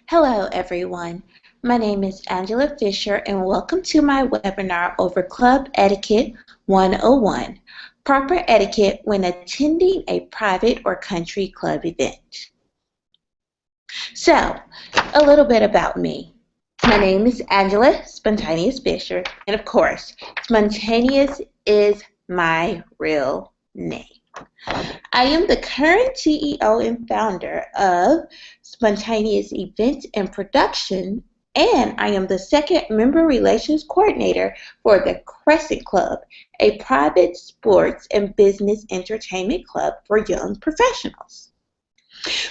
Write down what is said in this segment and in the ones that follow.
Hello, everyone. My name is Angela Fisher, and welcome to my webinar over Club Etiquette 101, Proper Etiquette when attending a private or country club event. So, a little bit about me. My name is Angela Spontaneous Fisher, and of course, Spontaneous is my real name. I am the current CEO and founder of Spontaneous Events and Production, and I am the second member relations coordinator for the Crescent Club, a private sports and business entertainment club for young professionals.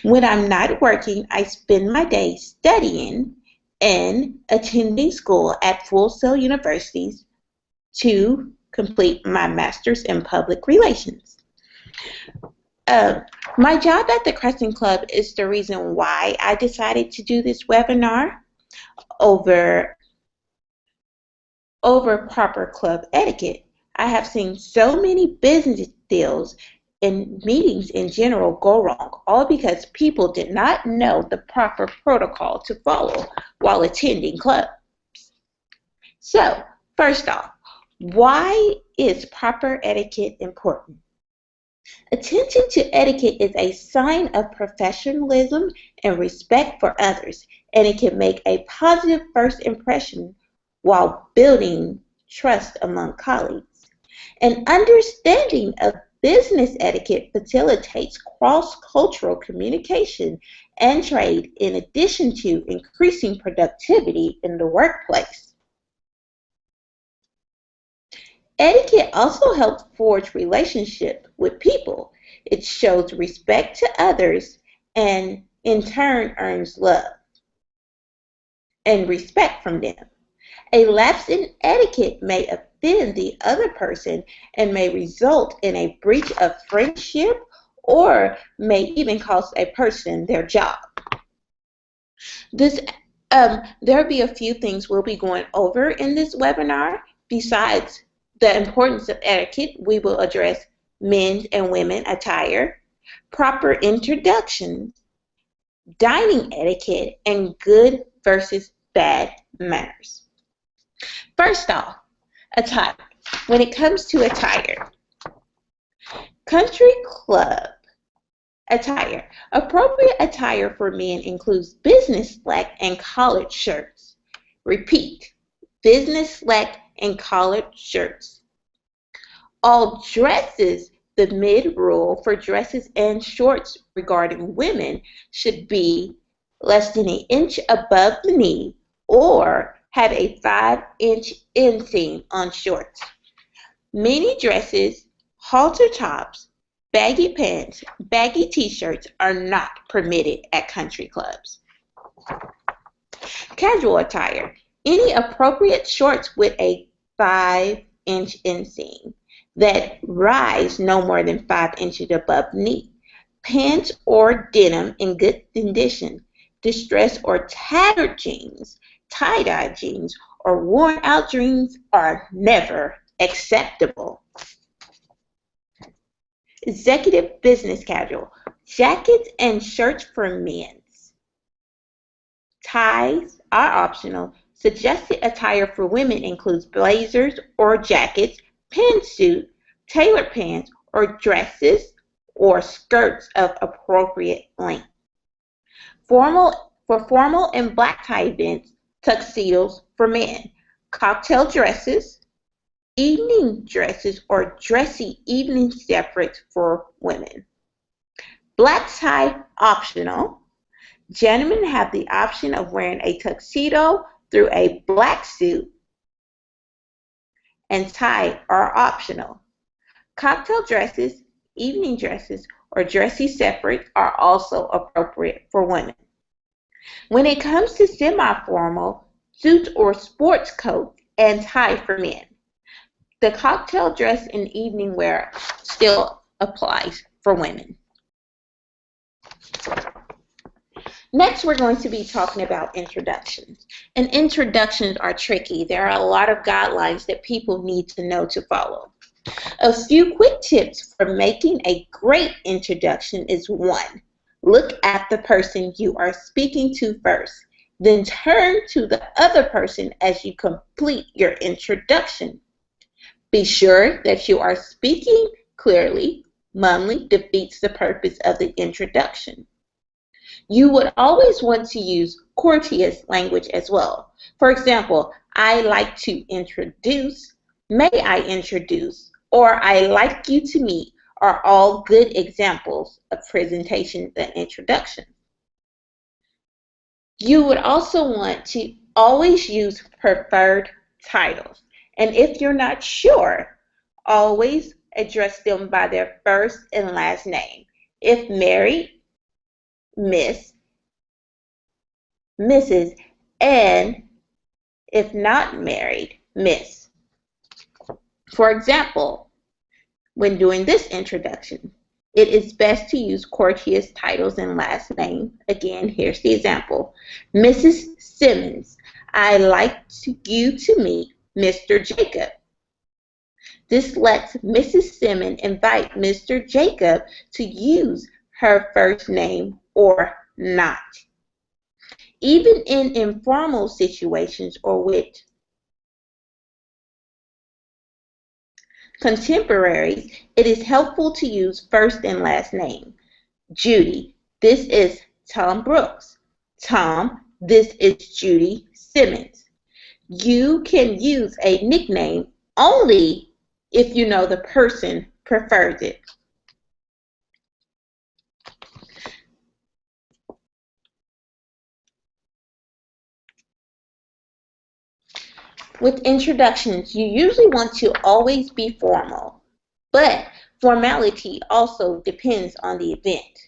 When I'm not working, I spend my days studying and attending school at Full Sail Universities to complete my master's in public relations. Uh, my job at the Crescent Club is the reason why I decided to do this webinar over proper club etiquette. I have seen so many business deals and meetings in general go wrong, all because people did not know the proper protocol to follow while attending clubs. So, first off, why is proper etiquette important? Attention to etiquette is a sign of professionalism and respect for others, and it can make a positive first impression while building trust among colleagues. An understanding of business etiquette facilitates cross-cultural communication and trade in addition to increasing productivity in the workplace. Etiquette also helps forge relationships with people. It shows respect to others and in turn earns love and respect from them. A lapse in etiquette may offend the other person and may result in a breach of friendship or may even cost a person their job. This There'll be a few things we'll be going over in this webinar. Besides the importance of etiquette, we will address men's and women attire, proper introductions, dining etiquette, and good versus bad manners. First off, attire. When it comes to attire, country club attire. Appropriate attire for men includes business slack and collared shirts. Repeat, business slack and collared shirts. All dresses, the mid rule for dresses and shorts regarding women should be less than an inch above the knee or have a 5-inch inseam on shorts. Many dresses, halter tops, baggy pants, baggy t-shirts are not permitted at country clubs. Casual attire. Any appropriate shorts with a 5-inch inseam that rise no more than 5 inches above knee. Pants or denim in good condition. Distressed or tattered jeans, tie-dye jeans, or worn-out jeans are never acceptable. Executive business casual. Jackets and shirts for men. Ties are optional. Suggested attire for women includes blazers or jackets, pantsuit, tailored pants, or dresses or skirts of appropriate length. For formal and black tie events, tuxedos for men, cocktail dresses, evening dresses, or dressy evening separates for women. Black tie optional. Gentlemen have the option of wearing a tuxedo through a black suit, and tie are optional. Cocktail dresses, evening dresses, or dressy separates are also appropriate for women. When it comes to semi-formal, suits or sports coats and tie for men. The cocktail dress and evening wear still applies for women. Next, we're going to be talking about introductions. And introductions are tricky. There are a lot of guidelines that people need to know to follow. A few quick tips for making a great introduction is 1. Look at the person you are speaking to first, then turn to the other person as you complete your introduction. Be sure that you are speaking clearly. Mumbling defeats the purpose of the introduction. You would always want to use courteous language as well. For example, I like to introduce, may I introduce, or I like you to meet are all good examples of presentation and introduction. You would also want to always use preferred titles. And if you're not sure, always address them by their first and last name. If married, Miss, Mrs., and if not married, Miss. For example, when doing this introduction, it is best to use courteous titles and last name. Again, here's the example. Mrs. Simmons, I'd like you to meet Mr. Jacob. This lets Mrs. Simmons invite Mr. Jacob to use her first name or not. Even in informal situations or with contemporaries, it is helpful to use first and last name. Judy, this is Tom Brooks. Tom, this is Judy Simmons. You can use a nickname only if you know the person prefers it. With introductions, you usually want to always be formal, but formality also depends on the event.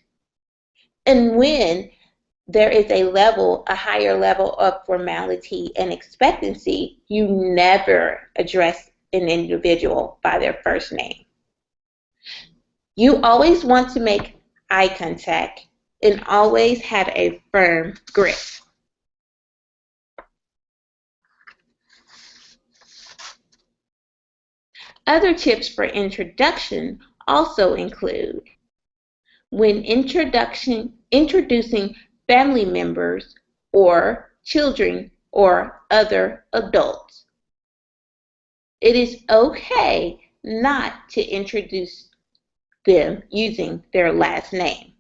And when there is a higher level of formality and expectancy, you never address an individual by their first name. You always want to make eye contact and always have a firm grip. Other tips for introduction also include when introducing family members or children or other adults. It is okay not to introduce them using their last name.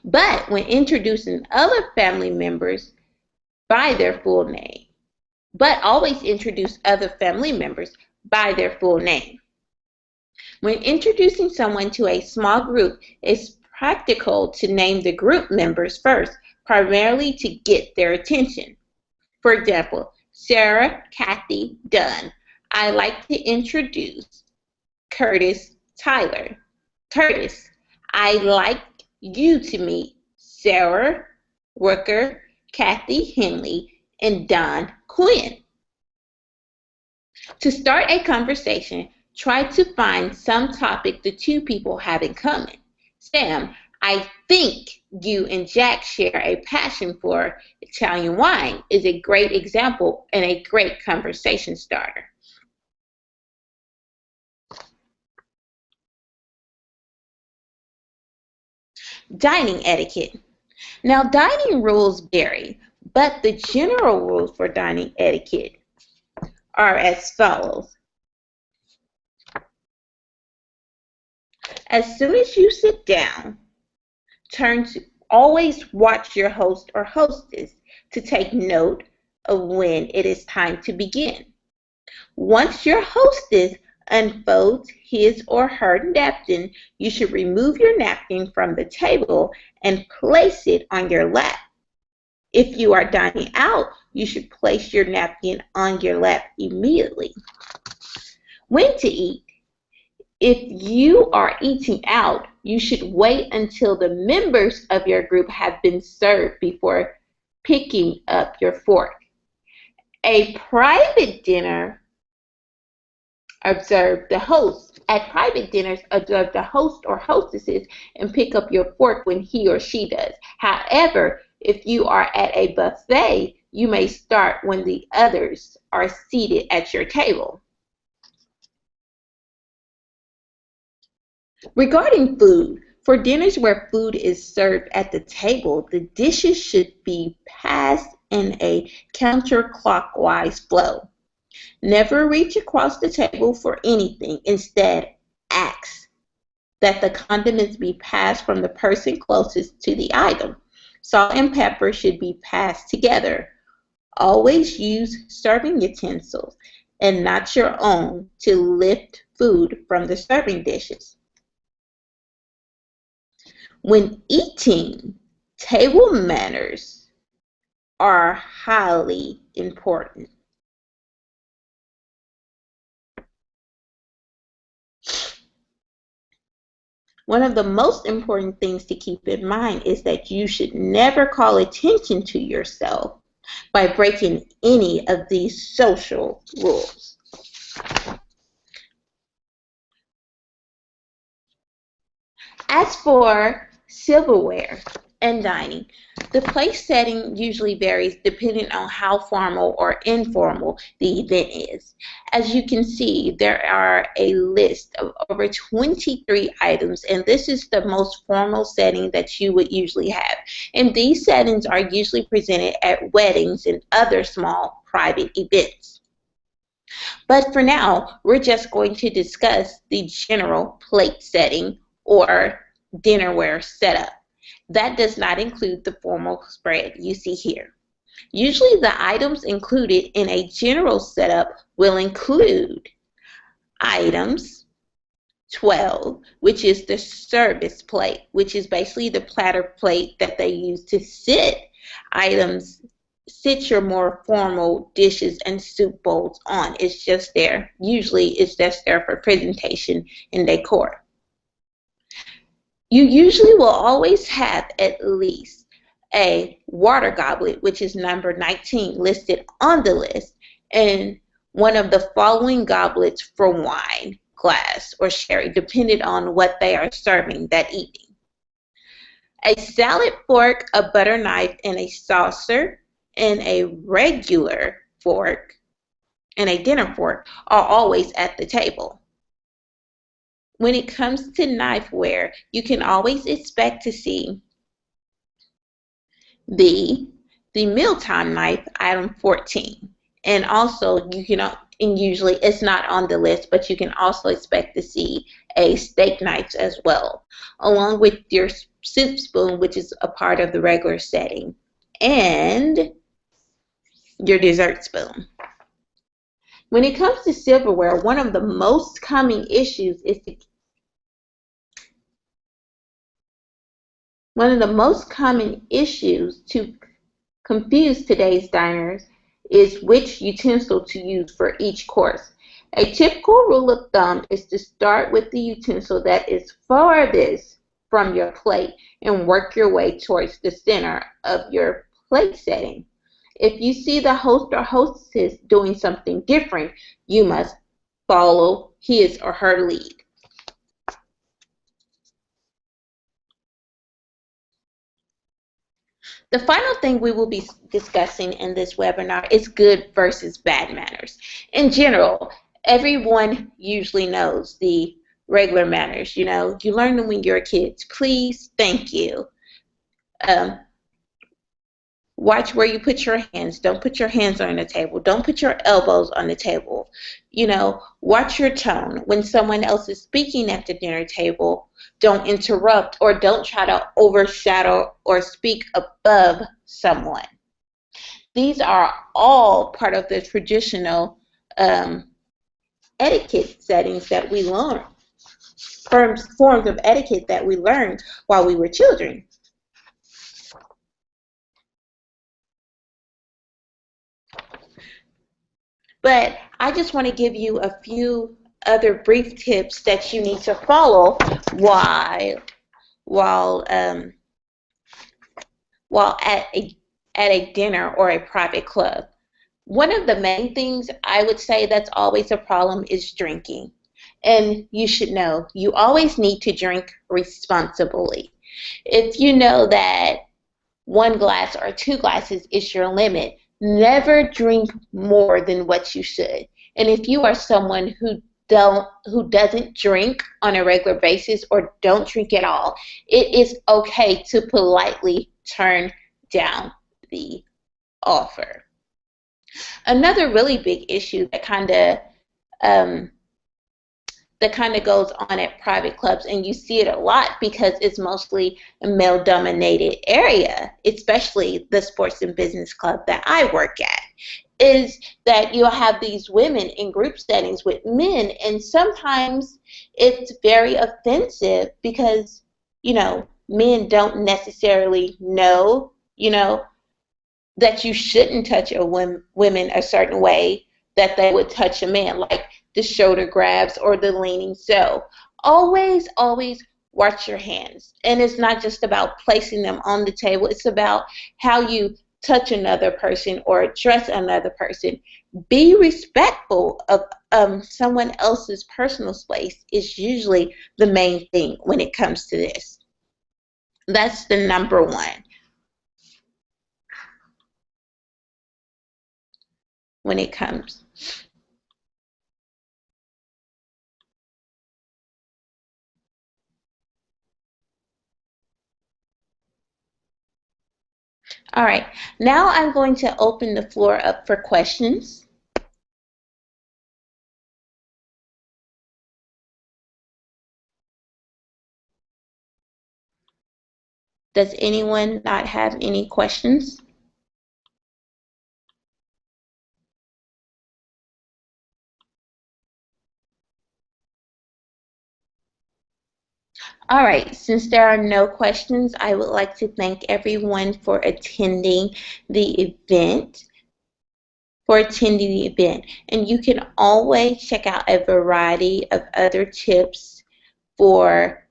But when introducing other family members by their full name, but always introduce other family members by their full name. When introducing someone to a small group, it's practical to name the group members first, primarily to get their attention. For example, Sarah, Kathy, Dunn. I'd like to introduce Curtis, Tyler. Curtis, I'd like you to meet Sarah, Rooker, Kathy, Henley, and Don Quinn. To start a conversation, try to find some topic the two people have in common. Sam, I think you and Jack share a passion for Italian wine is a great example and a great conversation starter. Dining etiquette. Now, dining rules vary, but the general rules for dining etiquette are as follows. As soon as you sit down, always watch your host or hostess to take note of when it is time to begin. Once your hostess unfolds his or her napkin, you should remove your napkin from the table and place it on your lap. If you are dining out, you should place your napkin on your lap immediately. When to eat. If you are eating out, you should wait until the members of your group have been served before picking up your fork. A private dinner, observe the host. At private dinners, observe the host or hostesses and pick up your fork when he or she does. However, if you are at a buffet, you may start when the others are seated at your table. Regarding food, For dinners where food is served at the table, the dishes should be passed in a counterclockwise flow. Never reach across the table for anything. Instead, ask that the condiments be passed from the person closest to the item. Salt and pepper should be passed together. Always use serving utensils and not your own to lift food from the serving dishes. When eating, table manners are highly important. One of the most important things to keep in mind is that you should never call attention to yourself by breaking any of these social rules. As for silverware and dining, the place setting usually varies depending on how formal or informal the event is. As you can see, there are a list of over 23 items, and this is the most formal setting that you would usually have. And these settings are usually presented at weddings and other small private events. But for now, we're just going to discuss the general plate setting or dinnerware setup. That does not include the formal spread you see here. Usually the items included in a general setup will include items 12, which is the service plate, which is basically the platter plate that they use to sit your more formal dishes and soup bowls on. It's just there. Usually it's just there for presentation and decor. You usually will always have at least a water goblet, which is number 19 listed on the list, and one of the following goblets for wine, glass, or sherry, depending on what they are serving that evening. A salad fork, a butter knife, and a saucer, and a regular fork and a dinner fork are always at the table. When it comes to knifeware, you can always expect to see the mealtime knife, item 14. And also and usually it's not on the list, but you can also expect to see a steak knife as well, along with your soup spoon, which is a part of the regular setting, and your dessert spoon. When it comes to silverware, one of the most common issues to confuse today's diners is which utensil to use for each course. A typical rule of thumb is to start with the utensil that is farthest from your plate and work your way towards the center of your plate setting. If you see the host or hostess doing something different, you must follow his or her lead. The final thing we will be discussing in this webinar is good versus bad manners. In general, everyone usually knows the regular manners. You learn them when you're kids. Please, thank you. Watch where you put your hands. Don't put your hands on the table. Don't put your elbows on the table. Watch your tone. When someone else is speaking at the dinner table, don't interrupt or don't try to overshadow or speak above someone. These are all part of the traditional etiquette settings that we learn, forms of etiquette that we learned while we were children. But I just want to give you a few other brief tips that you need to follow while at a dinner or a private club. One of the main things I would say that's always a problem is drinking. And you should know, you always need to drink responsibly. If you know that 1 glass or 2 glasses is your limit, never drink more than what you should. And if you are someone who who doesn't drink on a regular basis or don't drink at all, it is okay to politely turn down the offer. Another really big issue um, that kind of goes on at private clubs, and you see it a lot because it's mostly a male dominated area, especially the sports and business club that I work at, is that you'll have these women in group settings with men, and sometimes it's very offensive because, men don't necessarily know, that you shouldn't touch women a certain way that they would touch a man, like the shoulder grabs or the leaning. So always, always watch your hands. And it's not just about placing them on the table, it's about how you touch another person or address another person. Be respectful of someone else's personal space is usually the main thing when it comes to this. That's the number one when it comes. All right, now I'm going to open the floor up for questions. Does anyone not have any questions? All right, since there are no questions, I would like to thank everyone for attending the event. And you can always check out a variety of other tips for